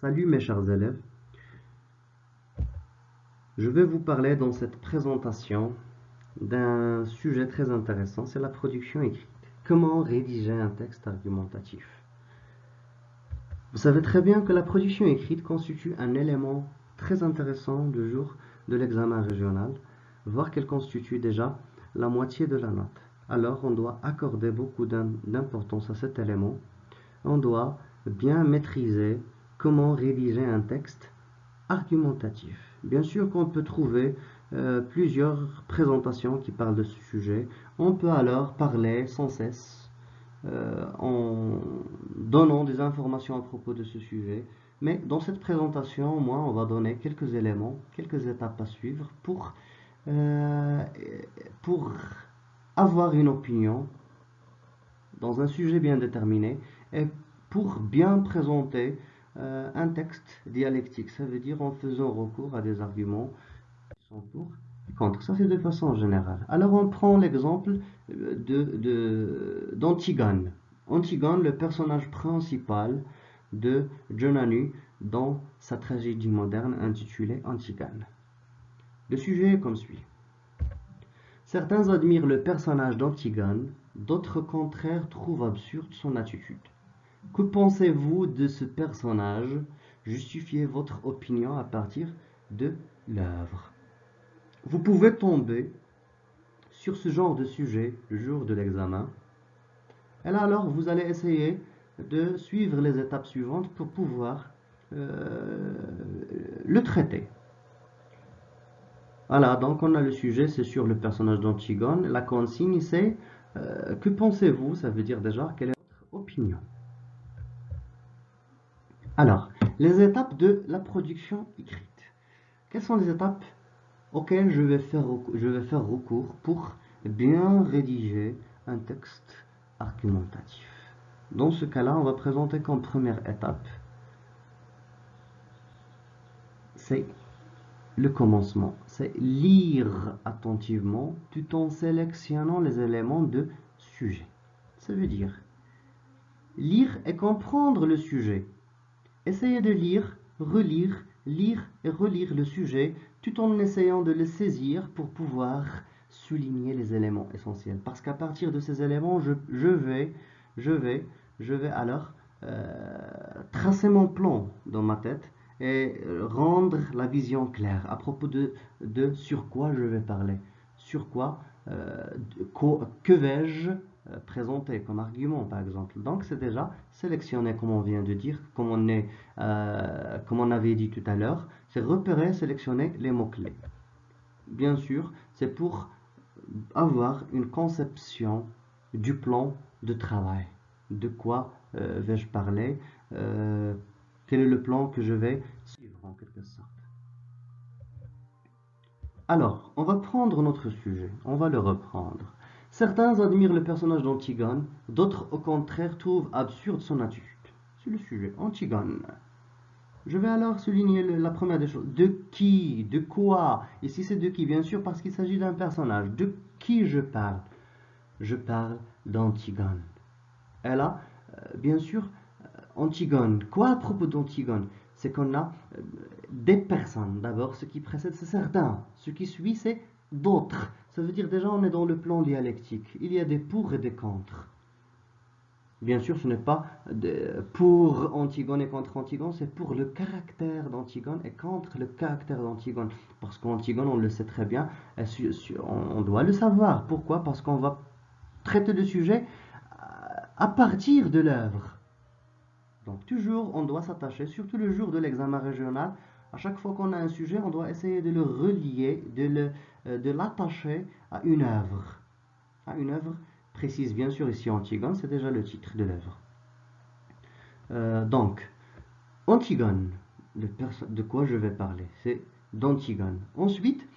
Salut mes chers élèves, je vais vous parler dans cette présentation d'un sujet très intéressant, c'est la production écrite. Comment rédiger un texte argumentatif? Vous savez très bien que la production écrite constitue un élément très intéressant du jour de l'examen régional, voire qu'elle constitue déjà la moitié de la note. Alors on doit accorder beaucoup d'importance à cet élément. On doit bien maîtriser comment rédiger un texte argumentatif. Bien sûr qu'on peut trouver plusieurs présentations qui parlent de ce sujet. On peut alors parler sans cesse en donnant des informations à propos de ce sujet. Mais dans cette présentation, moi, on va donner quelques éléments, quelques étapes à suivre euh, pour avoir une opinion dans un sujet bien déterminé et pour bien présenter un texte dialectique. Ça veut dire en faisant recours à des arguments qui sont pour et contre. Ça, c'est de façon générale. Alors, on prend l'exemple d'Antigone. Antigone, le personnage principal de John Anu dans sa tragédie moderne intitulée Antigone. Le sujet est comme suit. Certains admirent le personnage d'Antigone, d'autres au contraire trouvent absurde son attitude. Que pensez-vous de ce personnage? Justifiez votre opinion à partir de l'œuvre. Vous pouvez tomber sur ce genre de sujet le jour de l'examen. Et là alors, vous allez essayer de suivre les étapes suivantes pour pouvoir le traiter. Voilà, donc on a le sujet, c'est sur le personnage d'Antigone. La consigne, c'est que pensez-vous? Ça veut dire déjà quelle est votre opinion. Alors, les étapes de la production écrite. Quelles sont les étapes auxquelles je vais faire recours pour bien rédiger un texte argumentatif? Dans ce cas-là, on va présenter comme première étape, c'est le commencement. C'est lire attentivement tout en sélectionnant les éléments de sujet. Ça veut dire lire et comprendre le sujet. Essayez de lire, lire et relire le sujet tout en essayant de le saisir pour pouvoir souligner les éléments essentiels. Parce qu'à partir de ces éléments, je vais alors tracer mon plan dans ma tête et rendre la vision claire à propos de sur quoi je vais parler, sur quoi, que vais-je présenter comme argument par exemple. Donc c'est déjà sélectionner comme on vient de dire, comme on avait dit tout à l'heure, c'est repérer, sélectionner les mots-clés. Bien sûr, c'est pour avoir une conception du plan de travail. De quoi vais-je parler? Quel est le plan que je vais suivre en quelque sorte? Alors, on va prendre notre sujet, on va le reprendre. Certains admirent le personnage d'Antigone, d'autres au contraire trouvent absurde son attitude. C'est le sujet, Antigone. Je vais alors souligner la première des choses. De qui? De quoi? Ici c'est de qui, bien sûr, parce qu'il s'agit d'un personnage. De qui je parle? Je parle d'Antigone. Et là, bien sûr, Antigone. Quoi à propos d'Antigone? C'est qu'on a des personnes. D'abord, ce qui précède, c'est certains. Ce qui suit, c'est d'autres. Ça veut dire déjà, on est dans le plan dialectique. Il y a des pour et des contre. Bien sûr, ce n'est pas pour Antigone et contre Antigone, c'est pour le caractère d'Antigone et contre le caractère d'Antigone. Parce qu'Antigone, on le sait très bien, on doit le savoir. Pourquoi? Parce qu'on va traiter le sujet à partir de l'œuvre. Donc toujours, on doit s'attacher, surtout le jour de l'examen régional, à chaque fois qu'on a un sujet, on doit essayer de le relier, de l'attacher à une œuvre. À une œuvre précise, bien sûr, ici Antigone, c'est déjà le titre de l'œuvre. Donc, Antigone, de quoi je vais parler? C'est d'Antigone. Ensuite,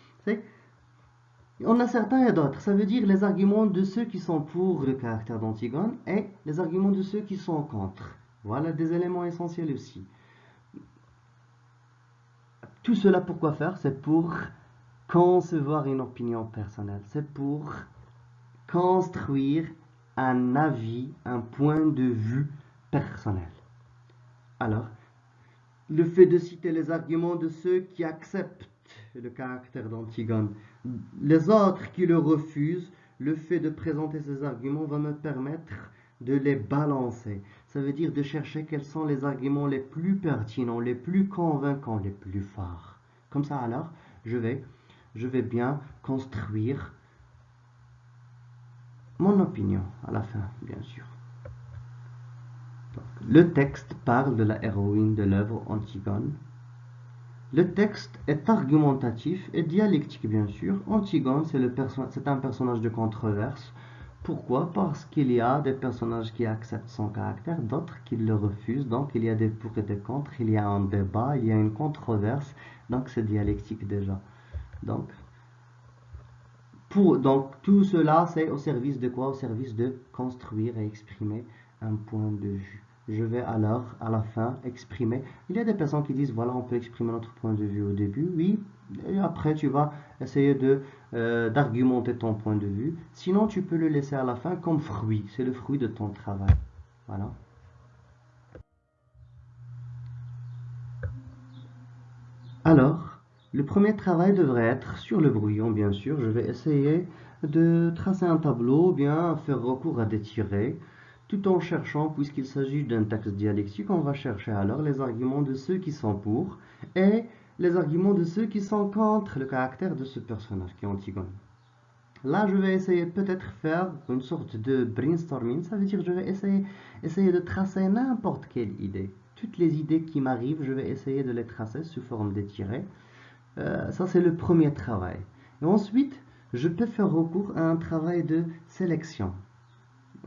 on a certains et d'autres. Ça veut dire les arguments de ceux qui sont pour le caractère d'Antigone et les arguments de ceux qui sont contre. Voilà des éléments essentiels aussi. Tout cela pour quoi faire? C'est pour concevoir une opinion personnelle. C'est pour construire un avis, un point de vue personnel. Alors, le fait de citer les arguments de ceux qui acceptent le caractère d'Antigone. Les autres qui le refusent, le fait de présenter ces arguments va me permettre de les balancer. Ça veut dire de chercher quels sont les arguments les plus pertinents, les plus convaincants, les plus forts. Comme ça alors, je vais bien construire mon opinion à la fin, bien sûr. Donc, le texte parle de la héroïne de l'œuvre Antigone. Le texte est argumentatif et dialectique, bien sûr. Antigone, c'est un personnage de controverse. Pourquoi? Parce qu'il y a des personnages qui acceptent son caractère, d'autres qui le refusent. Donc, il y a des pour et des contre, il y a un débat, il y a une controverse. Donc, c'est dialectique déjà. Donc, donc tout cela, c'est au service de quoi? Au service de construire et exprimer un point de vue. Je vais alors, à la fin, exprimer. Il y a des personnes qui disent, voilà, on peut exprimer notre point de vue au début, oui, et après tu vas essayer d'argumenter ton point de vue. Sinon, tu peux le laisser à la fin comme fruit. C'est le fruit de ton travail. Voilà. Alors, le premier travail devrait être sur le brouillon, bien sûr. Je vais essayer de tracer un tableau, bien faire recours à des tirets, tout en cherchant, puisqu'il s'agit d'un texte dialectique, on va chercher alors les arguments de ceux qui sont pour et les arguments de ceux qui sont contre le caractère de ce personnage qui est Antigone. Là, je vais essayer peut-être faire une sorte de brainstorming, ça veut dire je vais essayer de tracer n'importe quelle idée. Toutes les idées qui m'arrivent, je vais essayer de les tracer sous forme de tirets. Ça, c'est le premier travail. Et ensuite, je peux faire recours à un travail de sélection,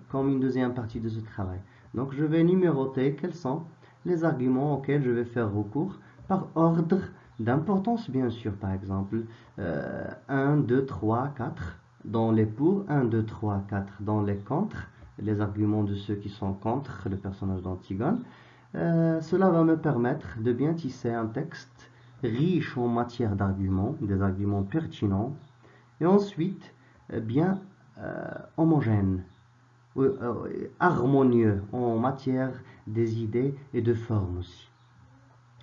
comme une deuxième partie de ce travail. Donc, je vais numéroter quels sont les arguments auxquels je vais faire recours par ordre d'importance, bien sûr. Par exemple, 1, 2, 3, 4 dans les pour, 1, 2, 3, 4 dans les contre, les arguments de ceux qui sont contre le personnage d'Antigone. Cela va me permettre de bien tisser un texte riche en matière d'arguments, des arguments pertinents, et ensuite bien homogène, harmonieux en matière des idées et de forme aussi.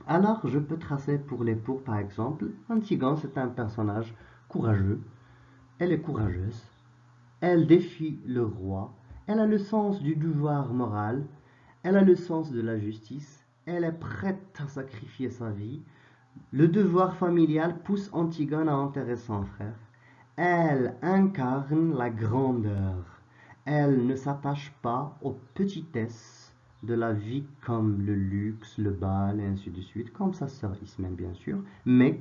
Alors, je peux tracer pour les pour, par exemple, Antigone, c'est un personnage courageux, elle est courageuse, elle défie le roi, elle a le sens du devoir moral, elle a le sens de la justice, elle est prête à sacrifier sa vie. Le devoir familial pousse Antigone à enterrer son frère. Elle incarne la grandeur. Elle ne s'attache pas aux petitesses de la vie comme le luxe, le bal et ainsi de suite, comme sa sœur Ismène bien sûr, mais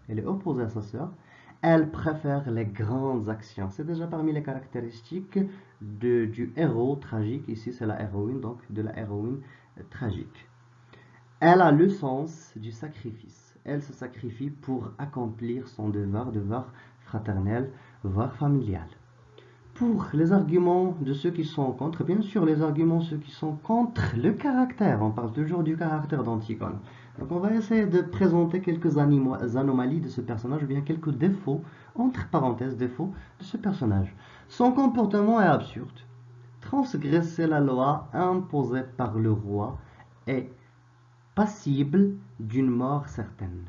elle est opposée à sa sœur. Elle préfère les grandes actions. C'est déjà parmi les caractéristiques du héros tragique. Ici, c'est la héroïne, donc de la héroïne tragique. Elle a le sens du sacrifice. Elle se sacrifie pour accomplir son devoir fraternel, devoir familial. Pour les arguments de ceux qui sont contre, bien sûr, les arguments de ceux qui sont contre le caractère, on parle toujours du caractère d'Antigone. Donc on va essayer de présenter quelques anomalies de ce personnage, ou bien quelques défauts, entre parenthèses défauts, de ce personnage. Son comportement est absurde. Transgresser la loi imposée par le roi est passible d'une mort certaine.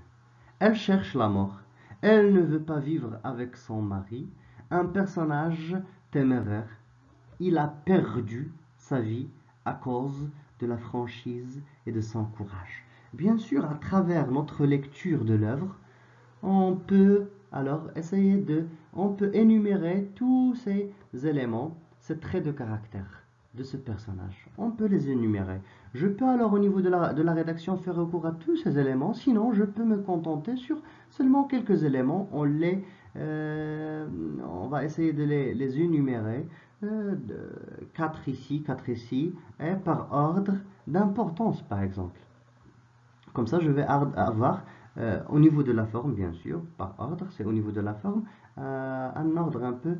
Elle cherche la mort. Elle ne veut pas vivre avec son mari. Un personnage téméraire. Il a perdu sa vie à cause de la franchise et de son courage. Bien sûr, à travers notre lecture de l'œuvre, on peut alors on peut énumérer tous ces éléments, ces traits de caractère de ce personnage. On peut les énumérer. Je peux alors au niveau de la rédaction faire recours à tous ces éléments, sinon je peux me contenter sur seulement quelques éléments. On va essayer de les énumérer. 4 ici, 4 ici, et par ordre d'importance par exemple. Comme ça, je vais avoir, au niveau de la forme, bien sûr, par ordre, c'est au niveau de la forme, un ordre un peu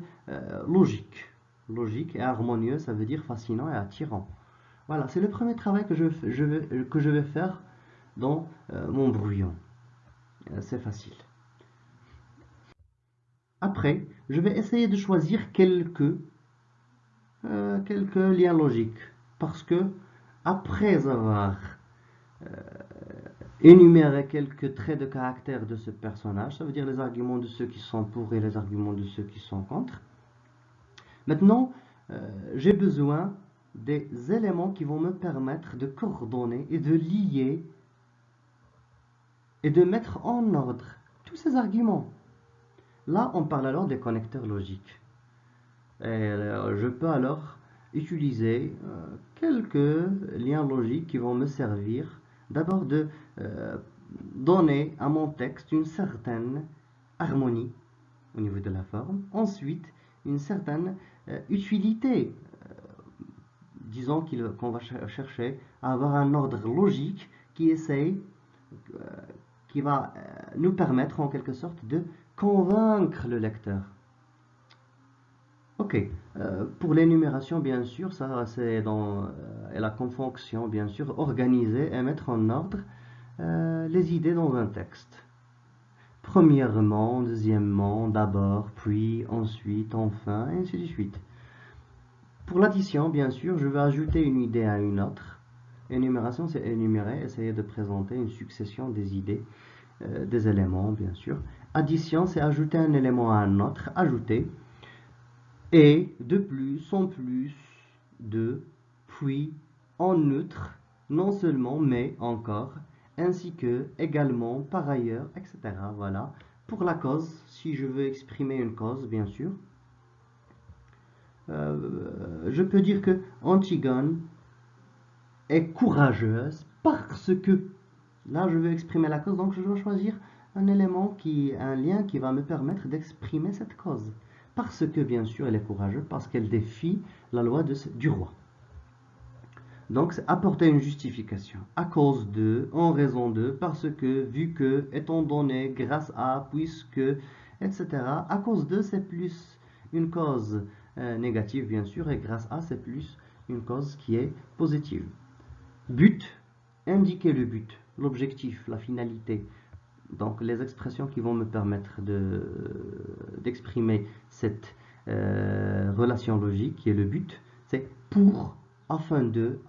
logique. Logique et harmonieux, ça veut dire fascinant et attirant. Voilà, c'est le premier travail que je vais faire dans mon brouillon. C'est facile. Après, je vais essayer de choisir quelques liens logiques. Parce que, après avoir énumérer quelques traits de caractère de ce personnage, ça veut dire les arguments de ceux qui sont pour et les arguments de ceux qui sont contre. Maintenant, j'ai besoin des éléments qui vont me permettre de coordonner et de lier et de mettre en ordre tous ces arguments. Là, on parle alors des connecteurs logiques. Et je peux alors utiliser quelques liens logiques qui vont me servir d'abord de donner à mon texte une certaine harmonie au niveau de la forme, ensuite une certaine utilité. Disons qu'on va chercher à avoir un ordre logique qui essaye, qui va nous permettre en quelque sorte de convaincre le lecteur. Ok, pour l'énumération, bien sûr, ça c'est dans la fonction, bien sûr, organiser et mettre en ordre les idées dans un texte. Premièrement, deuxièmement, d'abord, puis, ensuite, enfin, et ainsi de suite. Pour l'addition, bien sûr, je vais ajouter une idée à une autre. Énumération, c'est énumérer, essayer de présenter une succession des idées, des éléments, bien sûr. Addition, c'est ajouter un élément à un autre, ajouter. Et de plus, en plus, de, puis, en outre, non seulement, mais encore, ainsi que, également, par ailleurs, etc. Voilà. Pour la cause, si je veux exprimer une cause, bien sûr, je peux dire que Antigone est courageuse parce que, là je veux exprimer la cause, donc je dois choisir un élément un lien qui va me permettre d'exprimer cette cause. Parce que bien sûr elle est courageuse, parce qu'elle défie la loi du roi. Donc c'est apporter une justification. À cause de, en raison de, parce que, vu que, étant donné, grâce à, puisque, etc. À cause de, c'est plus une cause négative bien sûr, et grâce à, c'est plus une cause qui est positive. But, indiquer le but, l'objectif, la finalité. Donc les expressions qui vont me permettre d'exprimer cette relation logique qui est le but, c'est pour, afin de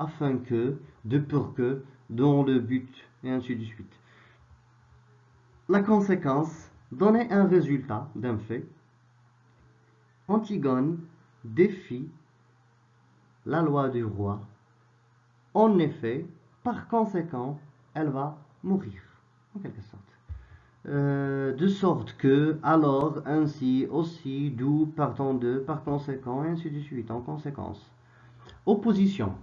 pour que, dont le but, et ainsi de suite. La conséquence, donner un résultat d'un fait. Antigone défie la loi du roi. En effet, par conséquent, elle va mourir, en quelque sorte. De sorte que, alors, ainsi, aussi, d'où, partant de, par conséquent, et ainsi de suite, en conséquence. Opposition.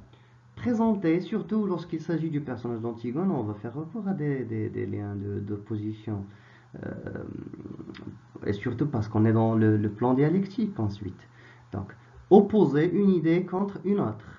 Présenter, surtout lorsqu'il s'agit du personnage d'Antigone, on va faire recours à des liens d'opposition. Et surtout parce qu'on est dans le plan dialectique ensuite. Donc, opposer une idée contre une autre.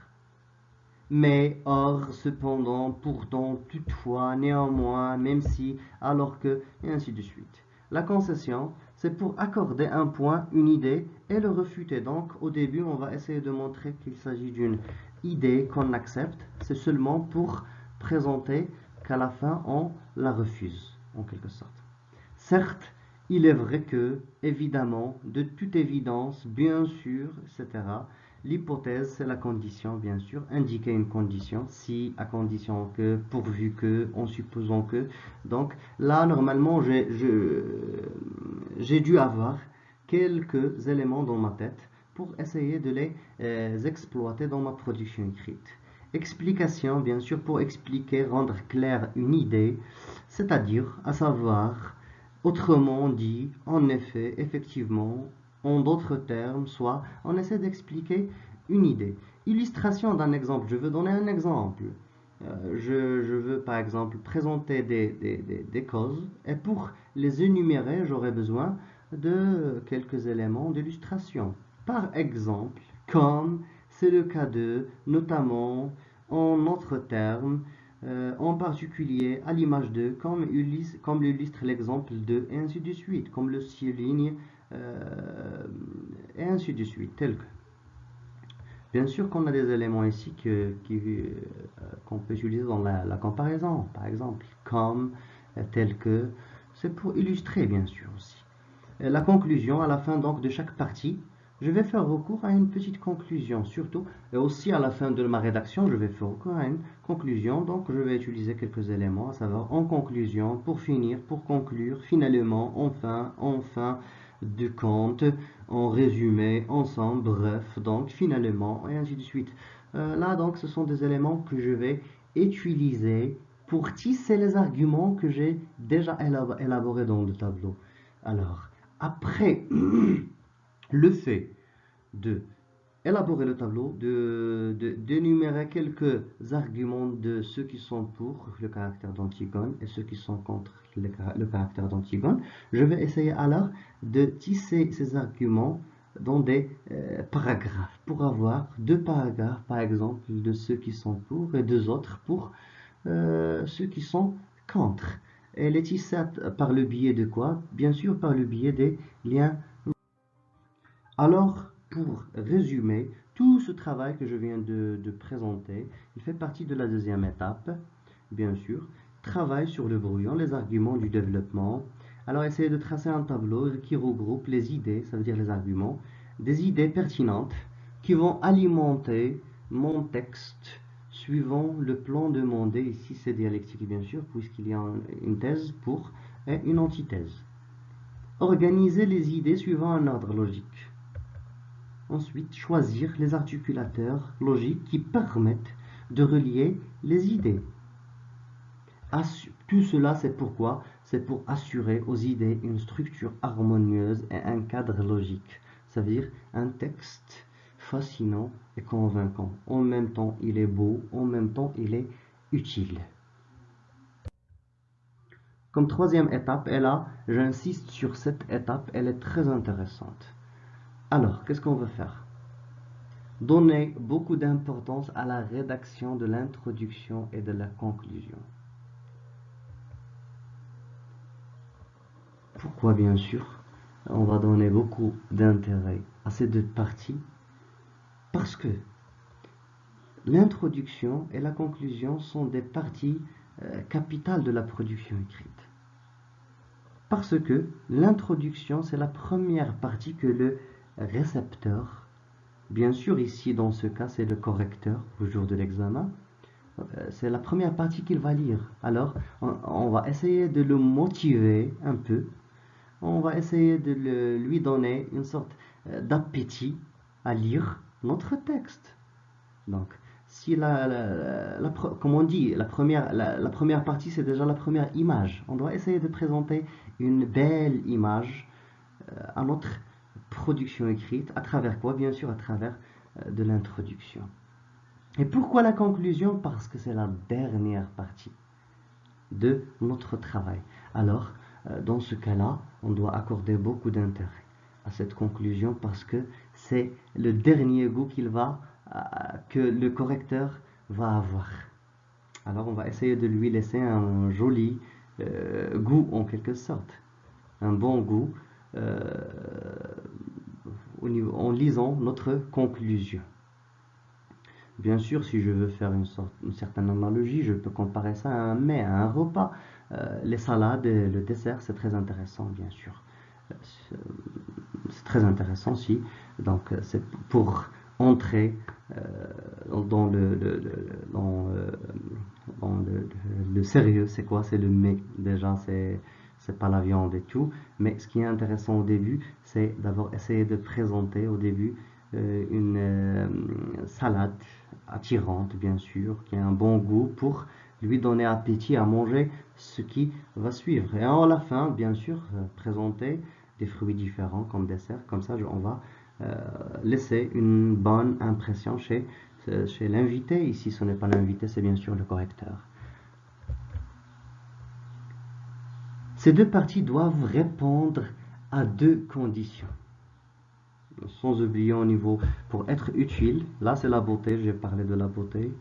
Mais, or, cependant, pourtant, toutefois, néanmoins, même si, alors que, et ainsi de suite. La concession, c'est pour accorder un point, une idée, et le refuter. Donc, au début, on va essayer de montrer qu'il s'agit d'une idée qu'on accepte. C'est seulement pour présenter qu'à la fin, on la refuse, en quelque sorte. Certes, il est vrai que, évidemment, de toute évidence, bien sûr, etc., l'hypothèse, c'est la condition, bien sûr, indiquer une condition, si, à condition que, pourvu que, en supposant que. Donc là, normalement, j'ai dû avoir quelques éléments dans ma tête pour essayer de les exploiter dans ma production écrite. Explication, bien sûr, pour expliquer, rendre claire une idée, c'est-à-dire, à savoir, autrement dit, en effet, effectivement, en d'autres termes, soit on essaie d'expliquer une idée. Illustration d'un exemple, je veux donner un exemple. Je veux par exemple présenter des causes et pour les énumérer, j'aurai besoin de quelques éléments d'illustration. Par exemple, comme c'est le cas de, notamment, en autres termes, en particulier à l'image de, comme l'illustre l'exemple de, et ainsi de suite, comme le souligne, et ainsi de suite, tel que. Bien sûr qu'on a des éléments ici qu'on peut utiliser dans la comparaison, par exemple, comme, tel que, c'est pour illustrer bien sûr aussi. La conclusion, à la fin donc de chaque partie, je vais faire recours à une petite conclusion, surtout, et aussi à la fin de ma rédaction, je vais faire recours à une conclusion, donc je vais utiliser quelques éléments, à savoir en conclusion, pour finir, pour conclure, finalement, enfin, enfin, de compte, en résumé, ensemble, bref, donc finalement, et ainsi de suite. Là, donc, ce sont des éléments que je vais utiliser pour tisser les arguments que j'ai déjà élaborés dans le tableau. Alors, après le fait de élaborer le tableau, d'énumérer quelques arguments de ceux qui sont pour le caractère d'Antigone et ceux qui sont contre le caractère d'Antigone, je vais essayer alors de tisser ces arguments dans des paragraphes pour avoir deux paragraphes par exemple de ceux qui sont pour et deux autres pour ceux qui sont contre. Et les tisser par le biais de quoi? Bien sûr par le biais des liens. Alors, pour résumer, tout ce travail que je viens de présenter, il fait partie de la deuxième étape, bien sûr. Travail sur le brouillon, les arguments du développement. Alors, essayez de tracer un tableau qui regroupe les idées, ça veut dire les arguments, des idées pertinentes qui vont alimenter mon texte suivant le plan demandé. Ici, c'est dialectique, bien sûr, puisqu'il y a une thèse pour et une antithèse. Organiser les idées suivant un ordre logique. Ensuite, choisir les articulateurs logiques qui permettent de relier les idées. Tout cela, c'est pourquoi? C'est pour assurer aux idées une structure harmonieuse et un cadre logique. Ça veut dire un texte fascinant et convaincant. En même temps, il est beau, en même temps, il est utile. Comme troisième étape, et là, j'insiste sur cette étape, elle est très intéressante. Alors, qu'est-ce qu'on veut faire? Donner beaucoup d'importance à la rédaction de l'introduction et de la conclusion. Pourquoi, bien sûr, on va donner beaucoup d'intérêt à ces deux parties? Parce que l'introduction et la conclusion sont des parties capitales de la production écrite. Parce que l'introduction, c'est la première partie que le récepteur, bien sûr ici dans ce cas c'est le correcteur au jour de l'examen, c'est la première partie qu'il va lire. Alors on va essayer de le motiver un peu, on va essayer de lui donner une sorte d'appétit à lire notre texte. Donc, si comme on dit, la première partie, c'est déjà la première image. On doit essayer de présenter une belle image à notre production écrite. À travers quoi? Bien sûr, à travers de l'introduction. Et pourquoi la conclusion? Parce que c'est la dernière partie de notre travail. Alors, dans ce cas-là, on doit accorder beaucoup d'intérêt à cette conclusion parce que c'est le dernier goût que le correcteur va avoir. Alors, on va essayer de lui laisser un joli goût en quelque sorte, un bon goût en lisant notre conclusion. Bien sûr, si je veux faire une certaine analogie, je peux comparer ça à un mets, à un repas. Les salades et le dessert, c'est très intéressant, bien sûr. C'est très intéressant aussi. Donc, c'est pour entrer dans le sérieux. C'est quoi? C'est le mets. Déjà, c'est pas la viande et tout. Mais ce qui est intéressant au début, c'est d'avoir essayé de présenter au début une salade attirante, bien sûr, qui a un bon goût pour lui donner appétit à manger ce qui va suivre. Et à la fin, bien sûr, présenter des fruits différents comme dessert. Comme ça, on va laisser une bonne impression chez l'invité. Ici, ce n'est pas l'invité, c'est bien sûr le correcteur. Ces deux parties doivent répondre à deux conditions. Sans oublier au niveau, pour être utile, là c'est la beauté, j'ai parlé de la beauté,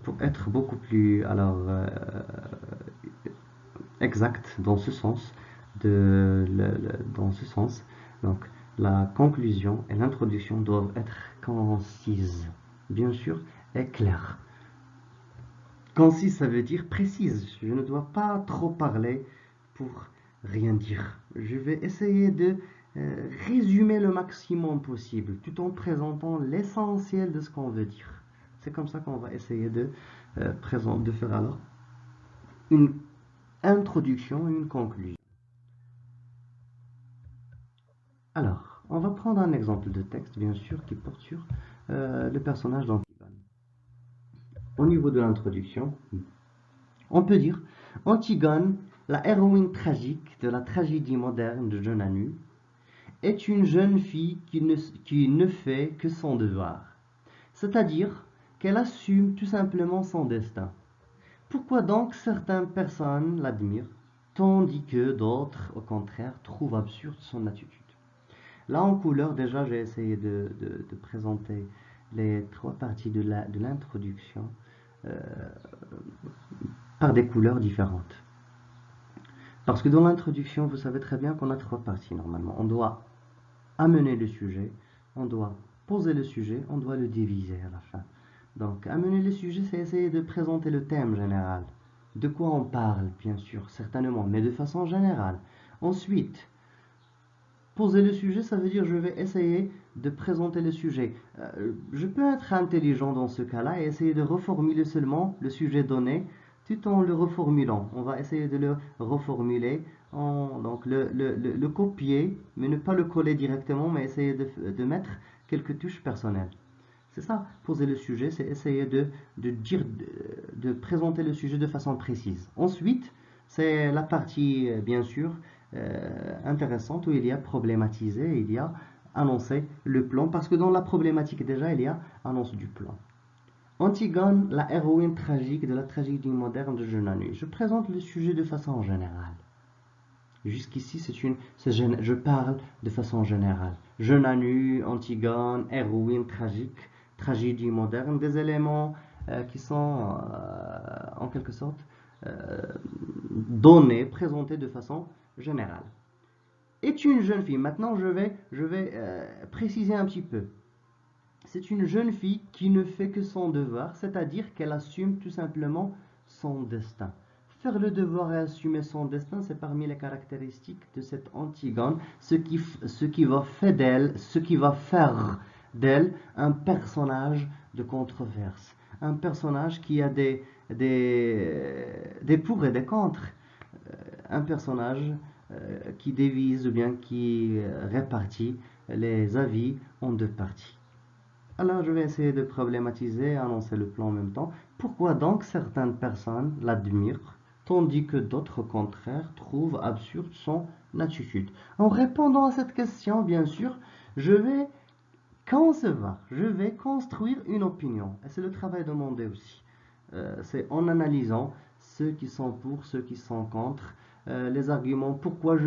pour être beaucoup plus exact dans ce sens, dans ce sens, donc la conclusion et l'introduction doivent être concises, bien sûr, et claires. Concise, ça veut dire précise. Je ne dois pas trop parler pour rien dire. Je vais essayer de résumer le maximum possible, tout en présentant l'essentiel de ce qu'on veut dire. C'est comme ça qu'on va essayer de faire alors une introduction et une conclusion. Alors, on va prendre un exemple de texte, bien sûr, qui porte sur le personnage d'Antigone. Au niveau de l'introduction, on peut dire Antigone, la héroïne tragique de la tragédie moderne de John Anu, est une jeune fille qui ne fait que son devoir, c'est-à-dire qu'elle assume tout simplement son destin. Pourquoi donc certaines personnes l'admirent, tandis que d'autres, au contraire, trouvent absurde son attitude? Là, en couleur, déjà, j'ai essayé de présenter les trois parties de l'introduction euh, par des couleurs différentes. Parce que dans l'introduction, vous savez très bien qu'on a trois parties normalement. On doit amener le sujet, on doit poser le sujet, on doit le diviser à la fin. Donc, amener le sujet, c'est essayer de présenter le thème général. De quoi on parle, bien sûr, certainement, mais de façon générale. Ensuite, poser le sujet, ça veut dire je vais essayer de présenter le sujet. Je peux être intelligent dans ce cas-là et essayer de reformuler seulement le sujet donné tout en le reformulant. On va essayer de le reformuler, donc le copier, mais ne pas le coller directement, mais essayer de mettre quelques touches personnelles. C'est ça, poser le sujet, c'est essayer de présenter le sujet de façon précise. Ensuite, c'est la partie, bien sûr, intéressante où il y a problématisé, il y a annoncé le plan, parce que dans la problématique déjà, il y a annonce du plan. Antigone, la héroïne tragique de la tragédie moderne de Jeune Anu. Je présente le sujet de façon générale. Jusqu'ici, je parle de façon générale. Jeune Anu, Antigone, héroïne tragique, tragédie moderne, des éléments qui sont en quelque sorte donnés, présentés de façon générale. Est une jeune fille. Maintenant, je vais préciser un petit peu. C'est une jeune fille qui ne fait que son devoir, c'est-à-dire qu'elle assume tout simplement son destin. Faire le devoir et assumer son destin, c'est parmi les caractéristiques de cette Antigone, ce qui va faire d'elle un personnage de controverse, un personnage qui a des pour et des contre, un personnage qui divise ou bien qui répartit les avis en deux parties. Alors, je vais essayer de problématiser et annoncer le plan en même temps. Pourquoi donc certaines personnes l'admirent, tandis que d'autres, au contraire, trouvent absurde son attitude? En répondant à cette question, bien sûr, je vais construire une opinion. Et c'est le travail demandé aussi. C'est en analysant ceux qui sont pour, ceux qui sont contre, les arguments. Pourquoi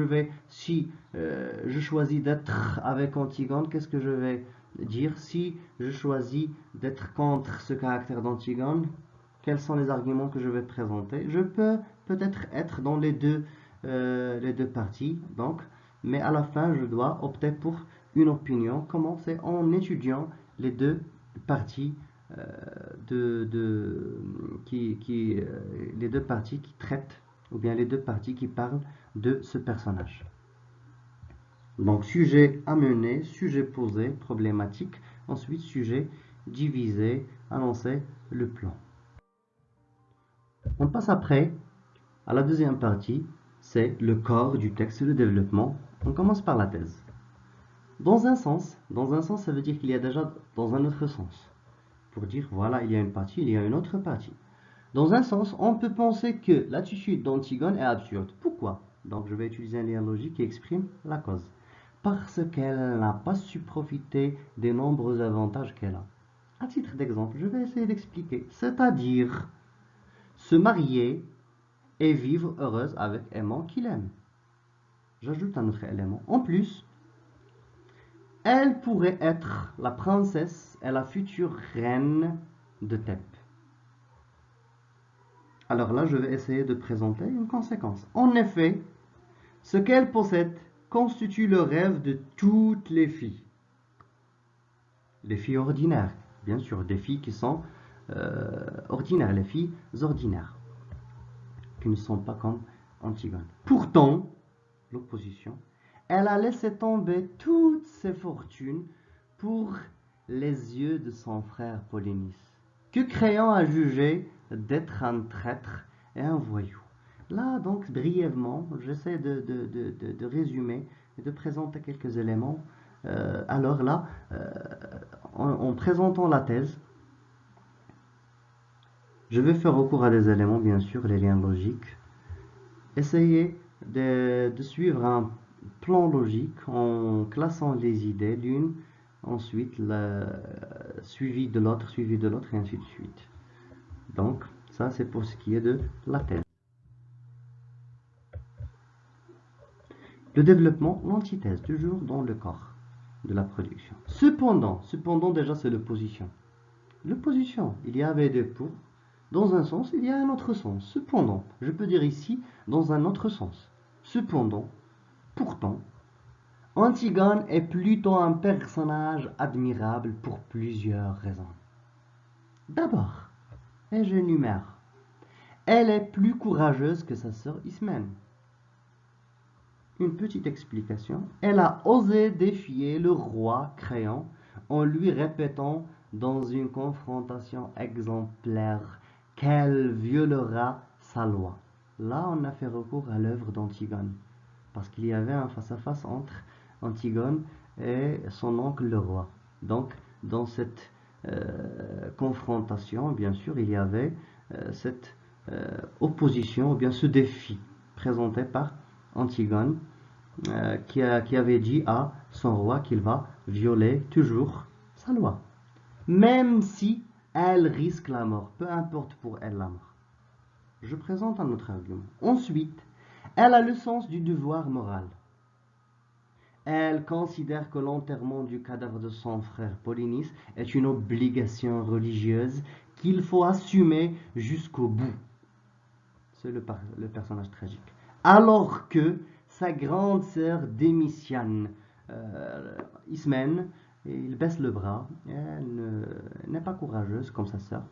si je choisis d'être avec Antigone, qu'est-ce que je vais dire? Si je choisis d'être contre ce caractère d'Antigone, quels sont les arguments que je vais présenter? Je peux peut-être être dans les deux parties, donc, mais à la fin, je dois opter pour une opinion. Comment? C'est en étudiant les deux parties les deux parties qui traitent, ou bien les deux parties qui parlent de ce personnage. Donc, sujet amené, sujet posé, problématique. Ensuite, sujet divisé, annoncer le plan. On passe après à la deuxième partie, c'est le corps du texte, le développement. On commence par la thèse. Dans un sens, ça veut dire qu'il y a déjà dans un autre sens. Pour dire, voilà, il y a une partie, il y a une autre partie. Dans un sens, on peut penser que l'attitude d'Antigone est absurde. Pourquoi? Donc, je vais utiliser un lien logique qui exprime la cause. Parce qu'elle n'a pas su profiter des nombreux avantages qu'elle a. À titre d'exemple, je vais essayer d'expliquer. C'est-à-dire, se marier et vivre heureuse avec aimant qu'il aime. J'ajoute un autre élément. En plus, elle pourrait être la princesse et la future reine de Thèbes. Alors là, je vais essayer de présenter une conséquence. En effet, ce qu'elle possède constitue le rêve de toutes les filles. Les filles ordinaires, bien sûr, des filles qui sont ordinaires, les filles ordinaires, qui ne sont pas comme Antigone. Pourtant, l'opposition, elle a laissé tomber toutes ses fortunes pour les yeux de son frère Polynice, que Créon a jugé d'être un traître et un voyou. Là, donc, brièvement, j'essaie de résumer et de présenter quelques éléments. Alors là, en présentant la thèse, je vais faire recours à des éléments, bien sûr, les liens logiques. Essayer de suivre un plan logique en classant les idées l'une, ensuite suivi de l'autre, et ainsi de suite. Donc, ça c'est pour ce qui est de la thèse. Le développement, l'antithèse, toujours dans le corps de la production. Cependant déjà c'est l'opposition. L'opposition, il y avait des pour. Dans un sens, il y a un autre sens. Cependant, je peux dire ici, dans un autre sens. Cependant, pourtant, Antigone est plutôt un personnage admirable pour plusieurs raisons. D'abord, et j'énumère, elle est plus courageuse que sa sœur Ismène. Une petite explication, elle a osé défier le roi Créon en lui répétant dans une confrontation exemplaire qu'elle violera sa loi. Là, on a fait recours à l'œuvre d'Antigone, parce qu'il y avait un face-à-face entre Antigone et son oncle le roi. Donc, dans cette confrontation, bien sûr, il y avait cette opposition, ou bien ce défi présenté par Antigone, qui avait dit à son roi qu'il va violer toujours sa loi, même si elle risque la mort, peu importe pour elle la mort. Je présente un autre argument. Ensuite, elle a le sens du devoir moral. Elle considère que l'enterrement du cadavre de son frère Polynice est une obligation religieuse qu'il faut assumer jusqu'au bout. C'est le personnage tragique. Alors que sa grande sœur démissionne, Ismène, il baisse le bras, elle n'est pas courageuse comme sa sœur.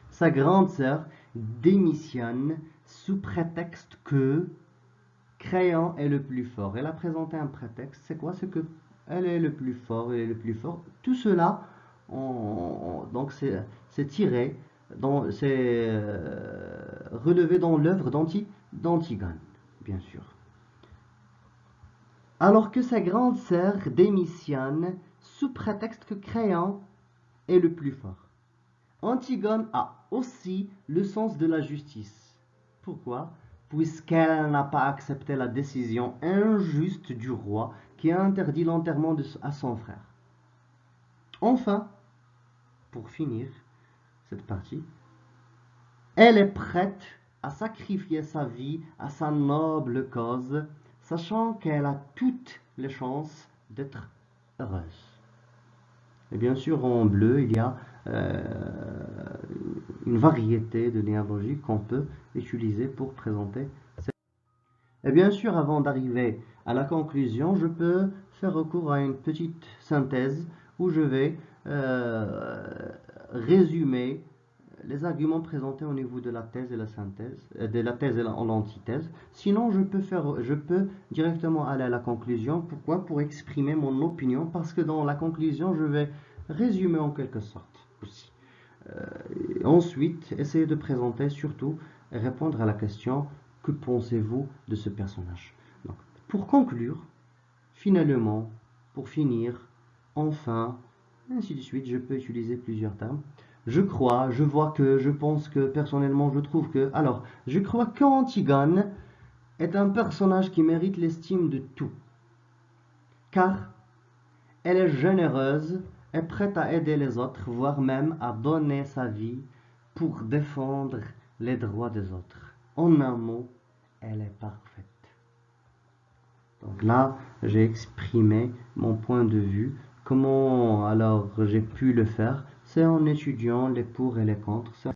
Sa grande sœur démissionne sous prétexte que Créon est le plus fort. Elle a présenté un prétexte, c'est quoi? C'est que elle est le plus fort, elle est le plus fort. Tout cela, donc c'est tiré, c'est relevé dans l'œuvre d'Antigone, bien sûr. Alors que sa grande sœur démissionne sous prétexte que Créon est le plus fort. Antigone a aussi le sens de la justice. Pourquoi? Puisqu'elle n'a pas accepté la décision injuste du roi qui a interdit l'enterrement à son frère. Enfin, pour finir cette partie, elle est prête à sacrifier sa vie à sa noble cause, sachant qu'elle a toutes les chances d'être heureuse. Et bien sûr, en bleu, il y a une variété de liens logiques qu'on peut utiliser pour présenter cette... Et bien sûr, avant d'arriver à la conclusion, je peux faire recours à une petite synthèse où je vais résumer les arguments présentés au niveau de la thèse et la synthèse, de la thèse et l'antithèse. Sinon, je peux directement aller à la conclusion. Pourquoi? Pour exprimer mon opinion, parce que dans la conclusion, je vais résumer en quelque sorte aussi. Ensuite, essayer de présenter surtout et répondre à la question: que pensez-vous de ce personnage? Donc, pour conclure, finalement, pour finir, enfin, ainsi de suite, je peux utiliser plusieurs termes. Je crois, je vois que, je pense que, personnellement, je trouve que... Alors, je crois qu'Antigone est un personnage qui mérite l'estime de tout. Car elle est généreuse, est prête à aider les autres, voire même à donner sa vie pour défendre les droits des autres. En un mot, elle est parfaite. Donc là, j'ai exprimé mon point de vue. Comment alors j'ai pu le faire? C'est en étudiant les pour et les contre.